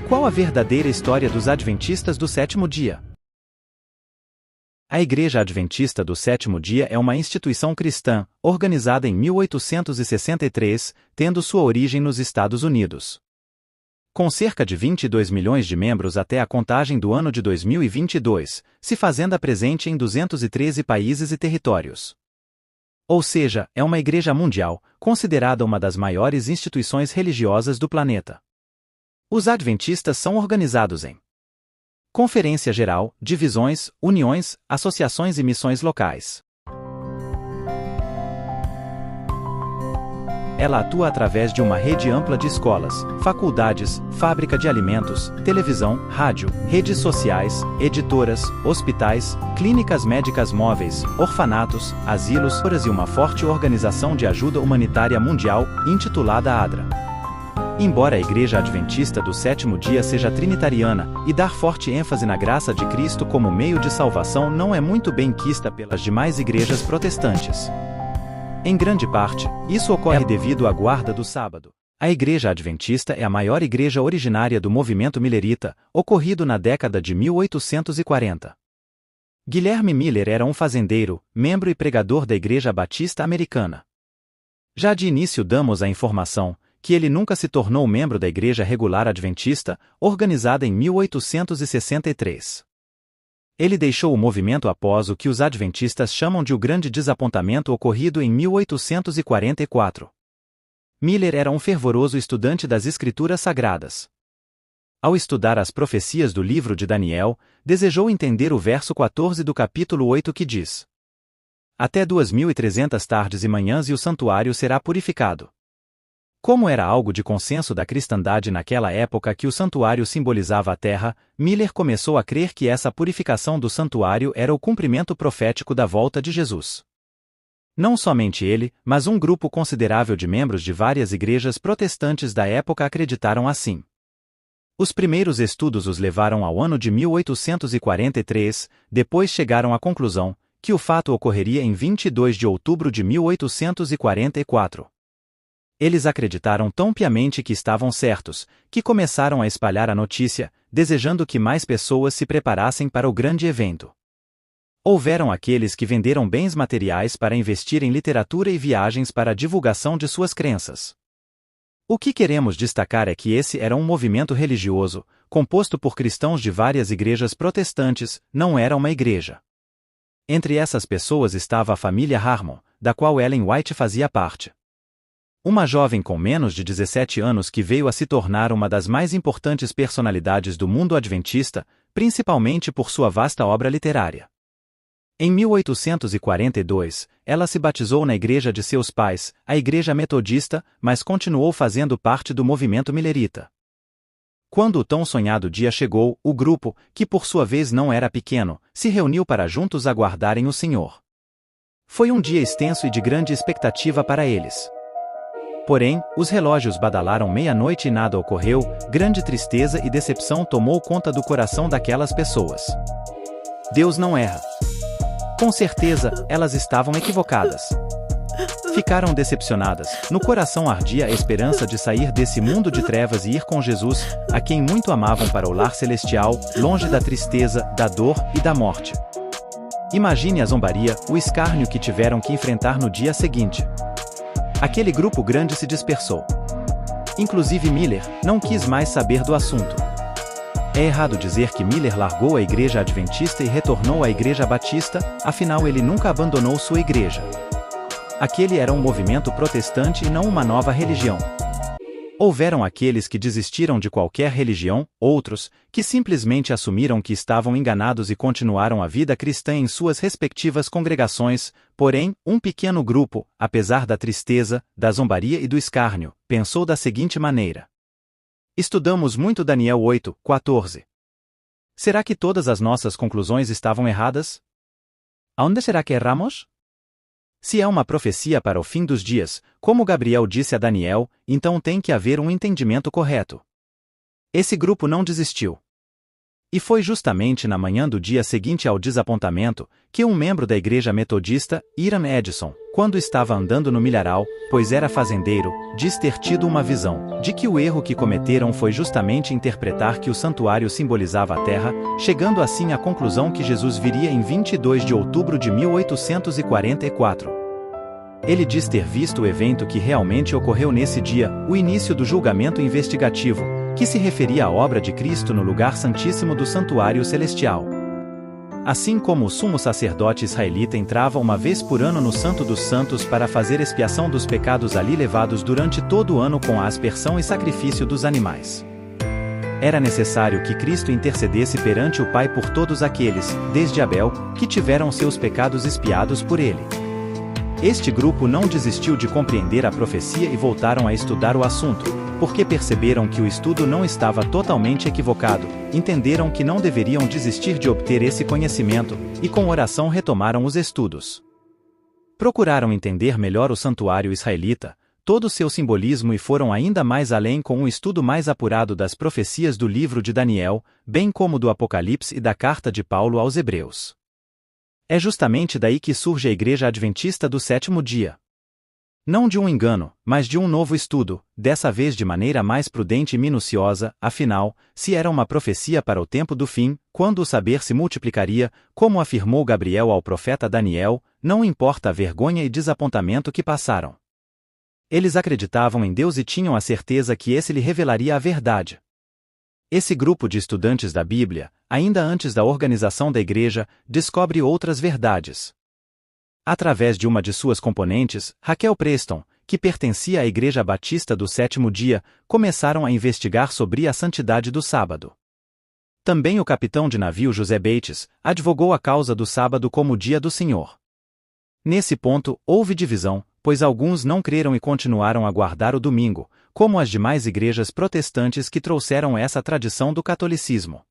Qual a verdadeira história dos Adventistas do Sétimo Dia? A Igreja Adventista do Sétimo Dia é uma instituição cristã, organizada em 1863, tendo sua origem nos Estados Unidos. Com cerca de 22 milhões de membros até a contagem do ano de 2022, se fazendo presente em 213 países e territórios. Ou seja, é uma igreja mundial, considerada uma das maiores instituições religiosas do planeta. Os adventistas são organizados em Conferência Geral, divisões, uniões, associações e missões locais. Ela atua através de uma rede ampla de escolas, faculdades, fábrica de alimentos, televisão, rádio, redes sociais, editoras, hospitais, clínicas médicas móveis, orfanatos, asilos e uma forte organização de ajuda humanitária mundial, intitulada ADRA. Embora a Igreja Adventista do Sétimo Dia seja trinitariana, e dar forte ênfase na graça de Cristo como meio de salvação não é muito bem quista pelas demais igrejas protestantes. Em grande parte, isso ocorre devido à guarda do sábado. A Igreja Adventista é a maior igreja originária do movimento millerita, ocorrido na década de 1840. Guilherme Miller era um fazendeiro, membro e pregador da Igreja Batista Americana. Já de início damos a informação que ele nunca se tornou membro da Igreja Regular Adventista, organizada em 1863. Ele deixou o movimento após o que os adventistas chamam de o grande desapontamento ocorrido em 1844. Miller era um fervoroso estudante das Escrituras Sagradas. Ao estudar as profecias do livro de Daniel, desejou entender o verso 14 do capítulo 8 que diz: Até 2.300 tardes e manhãs e o santuário será purificado. Como era algo de consenso da cristandade naquela época que o santuário simbolizava a terra, Miller começou a crer que essa purificação do santuário era o cumprimento profético da volta de Jesus. Não somente ele, mas um grupo considerável de membros de várias igrejas protestantes da época acreditaram assim. Os primeiros estudos os levaram ao ano de 1843, depois chegaram à conclusão que o fato ocorreria em 22 de outubro de 1844. Eles acreditaram tão piamente que estavam certos, que começaram a espalhar a notícia, desejando que mais pessoas se preparassem para o grande evento. Houveram aqueles que venderam bens materiais para investir em literatura e viagens para a divulgação de suas crenças. O que queremos destacar é que esse era um movimento religioso, composto por cristãos de várias igrejas protestantes, não era uma igreja. Entre essas pessoas estava a família Harmon, da qual Ellen White fazia parte. Uma jovem com menos de 17 anos que veio a se tornar uma das mais importantes personalidades do mundo adventista, principalmente por sua vasta obra literária. Em 1842, ela se batizou na igreja de seus pais, a Igreja Metodista, mas continuou fazendo parte do movimento millerita. Quando o tão sonhado dia chegou, o grupo, que por sua vez não era pequeno, se reuniu para juntos aguardarem o Senhor. Foi um dia extenso e de grande expectativa para eles. Porém, os relógios badalaram meia-noite e nada ocorreu, grande tristeza e decepção tomou conta do coração daquelas pessoas. Deus não erra. Com certeza, elas estavam equivocadas. Ficaram decepcionadas, no coração ardia a esperança de sair desse mundo de trevas e ir com Jesus, a quem muito amavam para o lar celestial, longe da tristeza, da dor e da morte. Imagine a zombaria, o escárnio que tiveram que enfrentar no dia seguinte. Aquele grupo grande se dispersou. Inclusive Miller não quis mais saber do assunto. É errado dizer que Miller largou a Igreja Adventista e retornou à Igreja Batista, afinal ele nunca abandonou sua igreja. Aquele era um movimento protestante e não uma nova religião. Houveram aqueles que desistiram de qualquer religião, outros, que simplesmente assumiram que estavam enganados e continuaram a vida cristã em suas respectivas congregações, porém, um pequeno grupo, apesar da tristeza, da zombaria e do escárnio, pensou da seguinte maneira. Estudamos muito Daniel 8:14. Será que todas as nossas conclusões estavam erradas? Aonde será que erramos? Se é uma profecia para o fim dos dias, como Gabriel disse a Daniel, então tem que haver um entendimento correto. Esse grupo não desistiu. E foi justamente na manhã do dia seguinte ao desapontamento, que um membro da igreja metodista, Hiram Edson, quando estava andando no milharal, pois era fazendeiro, diz ter tido uma visão, de que o erro que cometeram foi justamente interpretar que o santuário simbolizava a terra, chegando assim à conclusão que Jesus viria em 22 de outubro de 1844. Ele diz ter visto o evento que realmente ocorreu nesse dia, o início do julgamento investigativo, que se referia à obra de Cristo no lugar santíssimo do santuário celestial. Assim como o sumo sacerdote israelita entrava uma vez por ano no Santo dos Santos para fazer expiação dos pecados ali levados durante todo o ano com a aspersão e sacrifício dos animais. Era necessário que Cristo intercedesse perante o Pai por todos aqueles, desde Abel, que tiveram seus pecados expiados por ele. Este grupo não desistiu de compreender a profecia e voltaram a estudar o assunto, porque perceberam que o estudo não estava totalmente equivocado, entenderam que não deveriam desistir de obter esse conhecimento, e com oração retomaram os estudos. Procuraram entender melhor o santuário israelita, todo o seu simbolismo e foram ainda mais além com um estudo mais apurado das profecias do livro de Daniel, bem como do Apocalipse e da carta de Paulo aos Hebreus. É justamente daí que surge a Igreja Adventista do Sétimo Dia. Não de um engano, mas de um novo estudo, dessa vez de maneira mais prudente e minuciosa, afinal, se era uma profecia para o tempo do fim, quando o saber se multiplicaria, como afirmou Gabriel ao profeta Daniel, não importa a vergonha e desapontamento que passaram. Eles acreditavam em Deus e tinham a certeza que esse lhe revelaria a verdade. Esse grupo de estudantes da Bíblia, ainda antes da organização da Igreja, descobre outras verdades. Através de uma de suas componentes, Raquel Preston, que pertencia à Igreja Batista do Sétimo Dia, começaram a investigar sobre a santidade do sábado. Também o capitão de navio José Bates advogou a causa do sábado como o dia do Senhor. Nesse ponto, houve divisão, pois alguns não creram e continuaram a guardar o domingo, como as demais igrejas protestantes que trouxeram essa tradição do catolicismo.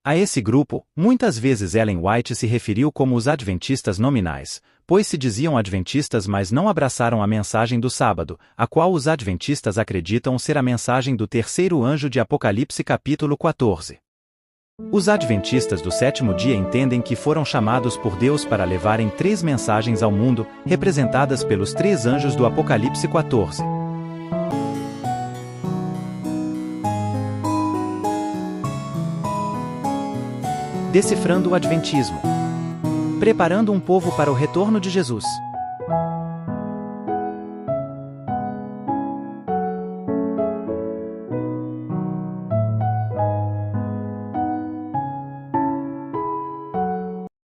A esse grupo, muitas vezes Ellen White se referiu como os adventistas nominais, pois se diziam adventistas mas não abraçaram a mensagem do sábado, a qual os adventistas acreditam ser a mensagem do terceiro anjo de Apocalipse capítulo 14. Os adventistas do sétimo dia entendem que foram chamados por Deus para levarem 3 mensagens ao mundo, representadas pelos 3 anjos do Apocalipse 14. Decifrando o Adventismo. Preparando um povo para o retorno de Jesus.